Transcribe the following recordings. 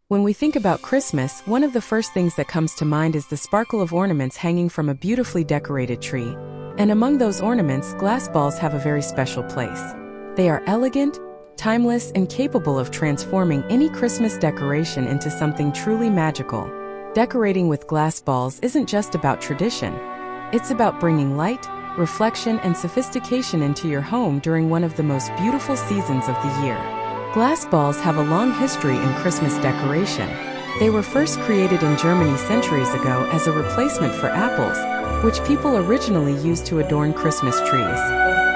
When we think about Christmas, one of the first things that comes to mind is the sparkle of ornaments hanging from a beautifully decorated tree. And among those ornaments, glass balls have a very special place. They are elegant, timeless, and capable of transforming any Christmas decoration into something truly magical. Decorating with glass balls isn't just about tradition. It's about bringing light, reflection, and sophistication into your home during one of the most beautiful seasons of the year. Glass balls have a long history in Christmas decoration. They were first created in Germany centuries ago as a replacement for apples, which people originally used to adorn Christmas trees.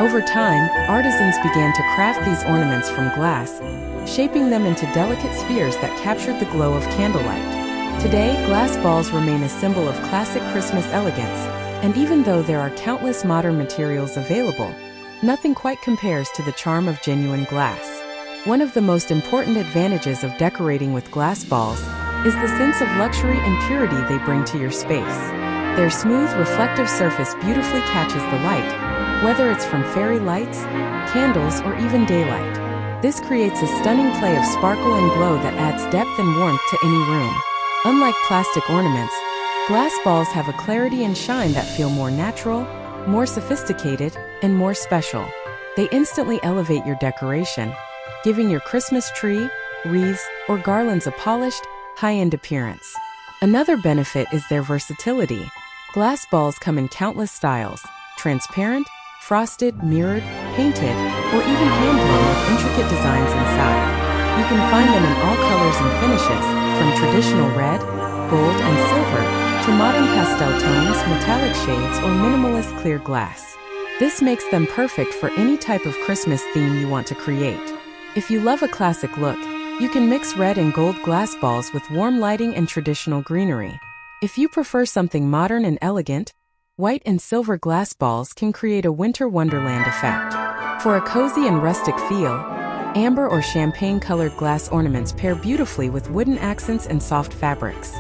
Over time, artisans began to craft these ornaments from glass, shaping them into delicate spheres that captured the glow of candlelight. Today, glass balls remain a symbol of classic Christmas elegance, and even though there are countless modern materials available, nothing quite compares to the charm of genuine glass. One of the most important advantages of decorating with glass balls is the sense of luxury and purity they bring to your space. Their smooth, reflective surface beautifully catches the light, whether it's from fairy lights, candles, or even daylight. This creates a stunning play of sparkle and glow that adds depth and warmth to any room. Unlike plastic ornaments, glass balls have a clarity and shine that feel more natural, more sophisticated, and more special. They instantly elevate your decoration, giving your Christmas tree, wreaths, or garlands a polished, high-end appearance. Another benefit is their versatility. Glass balls come in countless styles: transparent, frosted, mirrored, painted, or even hand-blown with intricate designs inside. You can find them in all colors and finishes, from traditional red, gold, and silver, to modern pastel tones, metallic shades, or minimalist clear glass. This makes them perfect for any type of Christmas theme you want to create. If you love a classic look, you can mix red and gold glass balls with warm lighting and traditional greenery. If you prefer something modern and elegant, white and silver glass balls can create a winter wonderland effect. For a cozy and rustic feel, amber or champagne-colored glass ornaments pair beautifully with wooden accents and soft fabrics.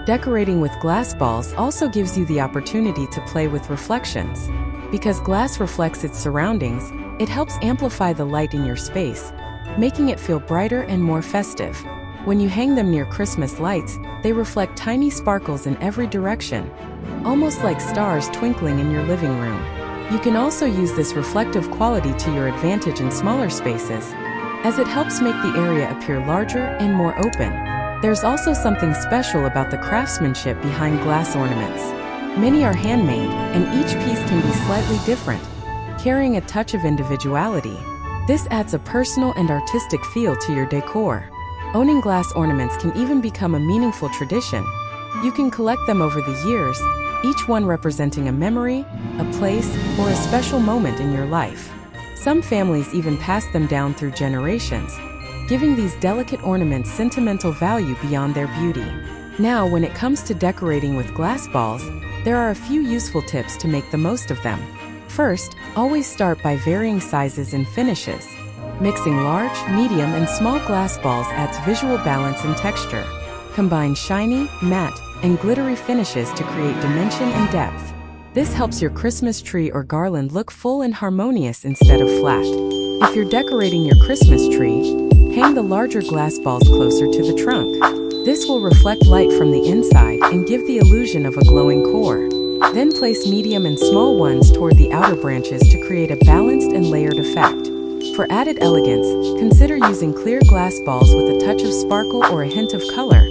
Decorating with glass balls also gives you the opportunity to play with reflections. Because glass reflects its surroundings, it helps amplify the light in your space, making it feel brighter and more festive. When you hang them near Christmas lights, they reflect tiny sparkles in every direction, almost like stars twinkling in your living room. You can also use this reflective quality to your advantage in smaller spaces, as it helps make the area appear larger and more open. There's also something special about the craftsmanship behind glass ornaments. Many are handmade, and each piece can be slightly different, carrying a touch of individuality. This adds a personal and artistic feel to your decor. Owning glass ornaments can even become a meaningful tradition. You can collect them over the years, each one representing a memory, a place, or a special moment in your life. Some families even pass them down through generations, giving these delicate ornaments sentimental value beyond their beauty. Now, when it comes to decorating with glass balls, there are a few useful tips to make the most of them. First, always start by varying sizes and finishes. Mixing large, medium, and small glass balls adds visual balance and texture. Combine shiny, matte, and glittery finishes to create dimension and depth. This helps your Christmas tree or garland look full and harmonious instead of flat. If you're decorating your Christmas tree, hang the larger glass balls closer to the trunk. This will reflect light from the inside and give the illusion of a glowing core. Then place medium and small ones toward the outer branches to create a balanced and layered effect. For added elegance, consider using clear glass balls with a touch of sparkle or a hint of color.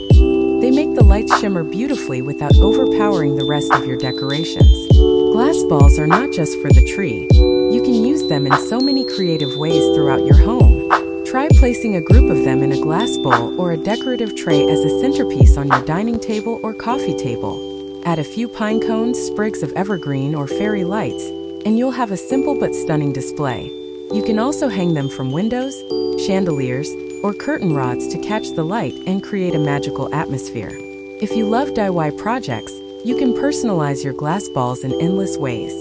They make the lights shimmer beautifully without overpowering the rest of your decorations. Glass balls are not just for the tree. You can use them in so many creative ways throughout your home. Try placing a group of them in a glass bowl or a decorative tray as a centerpiece on your dining table or coffee table. Add a few pine cones, sprigs of evergreen, or fairy lights, and you'll have a simple but stunning display. You can also hang them from windows, chandeliers, or curtain rods to catch the light and create a magical atmosphere. If you love DIY projects, you can personalize your glass balls in endless ways.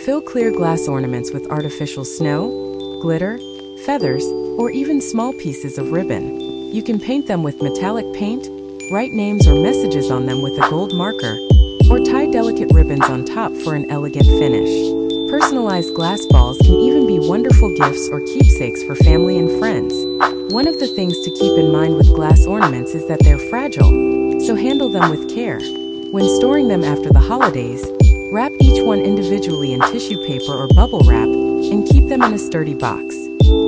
Fill clear glass ornaments with artificial snow, glitter, feathers, or even small pieces of ribbon. You can paint them with metallic paint, write names or messages on them with a gold marker, or tie delicate ribbons on top for an elegant finish. Personalized glass balls can even be wonderful gifts or keepsakes for family and friends. One of the things to keep in mind with glass ornaments is that they're fragile, so handle them with care. When storing them after the holidays, wrap each one individually in tissue paper or bubble wrap and keep them in a sturdy box.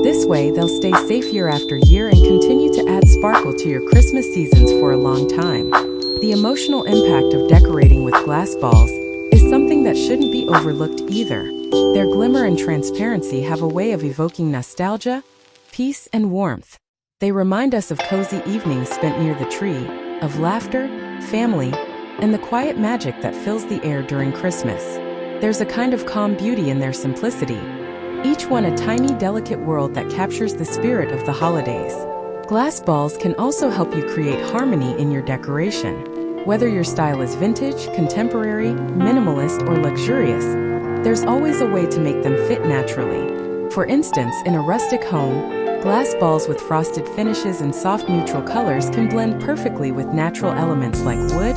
This way, they'll stay safe year after year and continue to add sparkle to your Christmas seasons for a long time. The emotional impact of decorating with glass balls is something that shouldn't be overlooked either. Their glimmer and transparency have a way of evoking nostalgia, peace, and warmth. They remind us of cozy evenings spent near the tree, of laughter, family, and the quiet magic that fills the air during Christmas. There's a kind of calm beauty in their simplicity, each one a tiny, delicate world that captures the spirit of the holidays. Glass balls can also help you create harmony in your decoration. Whether your style is vintage, contemporary, minimalist, or luxurious, there's always a way to make them fit naturally. For instance, in a rustic home, glass balls with frosted finishes and soft neutral colors can blend perfectly with natural elements like wood,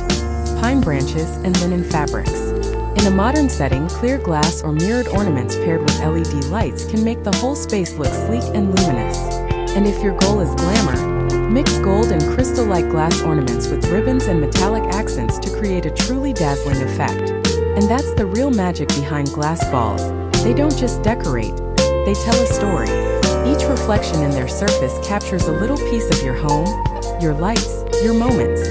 pine branches, and linen fabrics. In a modern setting, clear glass or mirrored ornaments paired with LED lights can make the whole space look sleek and luminous. And if your goal is glamour, mix gold and crystal-like glass ornaments with ribbons and metallic accents to create a truly dazzling effect. And that's the real magic behind glass balls. They don't just decorate, they tell a story. Each reflection in their surface captures a little piece of your home, your lights, your moments.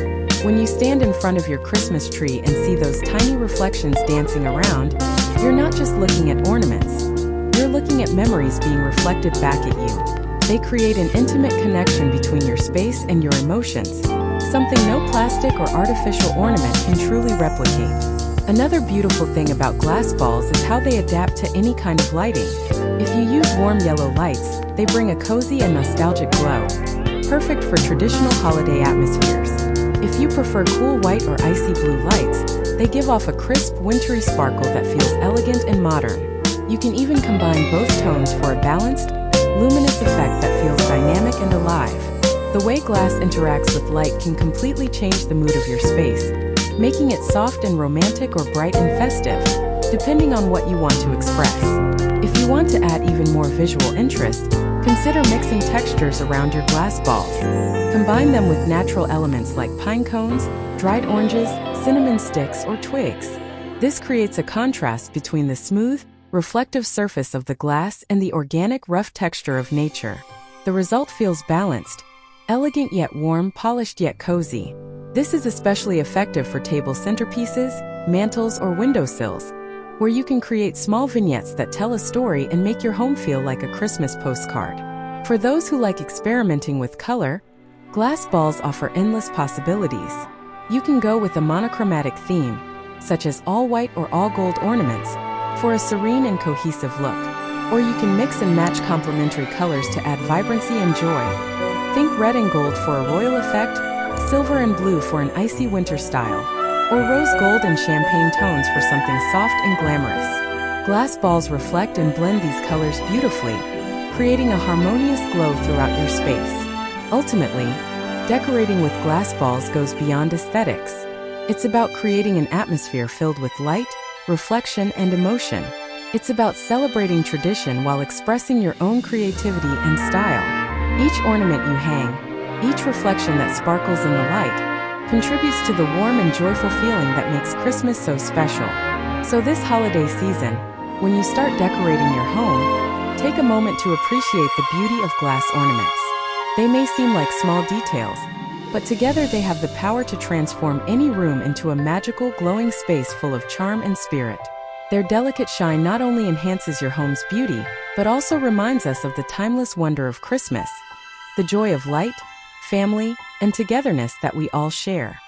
When you stand in front of your Christmas tree and see those tiny reflections dancing around, you're not just looking at ornaments. You're looking at memories being reflected back at you. They create an intimate connection between your space and your emotions, something no plastic or artificial ornament can truly replicate. Another beautiful thing about glass balls is how they adapt to any kind of lighting. If you use warm yellow lights, they bring a cozy and nostalgic glow, perfect for traditional holiday atmospheres. If you prefer cool white or icy blue lights, they give off a crisp, wintry sparkle that feels elegant and modern. You can even combine both tones for a balanced, luminous effect that feels dynamic and alive. The way glass interacts with light can completely change the mood of your space, making it soft and romantic or bright and festive, depending on what you want to express. If you want to add even more visual interest, consider mixing textures around your glass balls. Combine them with natural elements like pine cones, dried oranges, cinnamon sticks, or twigs. This creates a contrast between the smooth, reflective surface of the glass and the organic, rough texture of nature. The result feels balanced, elegant yet warm, polished yet cozy. This is especially effective for table centerpieces, mantels, or windowsills, where you can create small vignettes that tell a story and make your home feel like a Christmas postcard. For those who like experimenting with color, glass balls offer endless possibilities. You can go with a monochromatic theme, such as all-white or all-gold ornaments, for a serene and cohesive look. Or you can mix and match complementary colors to add vibrancy and joy. Think red and gold for a royal effect, silver and blue for an icy winter style, or rose gold and champagne tones for something soft and glamorous. Glass balls reflect and blend these colors beautifully, creating a harmonious glow throughout your space. Ultimately, decorating with glass balls goes beyond aesthetics. It's about creating an atmosphere filled with light, reflection, and emotion. It's about celebrating tradition while expressing your own creativity and style. Each ornament you hang, each reflection that sparkles in the light, contributes to the warm and joyful feeling that makes Christmas so special. So this holiday season, when you start decorating your home, take a moment to appreciate the beauty of glass ornaments. They may seem like small details, but together they have the power to transform any room into a magical, glowing space full of charm and spirit. Their delicate shine not only enhances your home's beauty, but also reminds us of the timeless wonder of Christmas, the joy of light, family, and togetherness that we all share.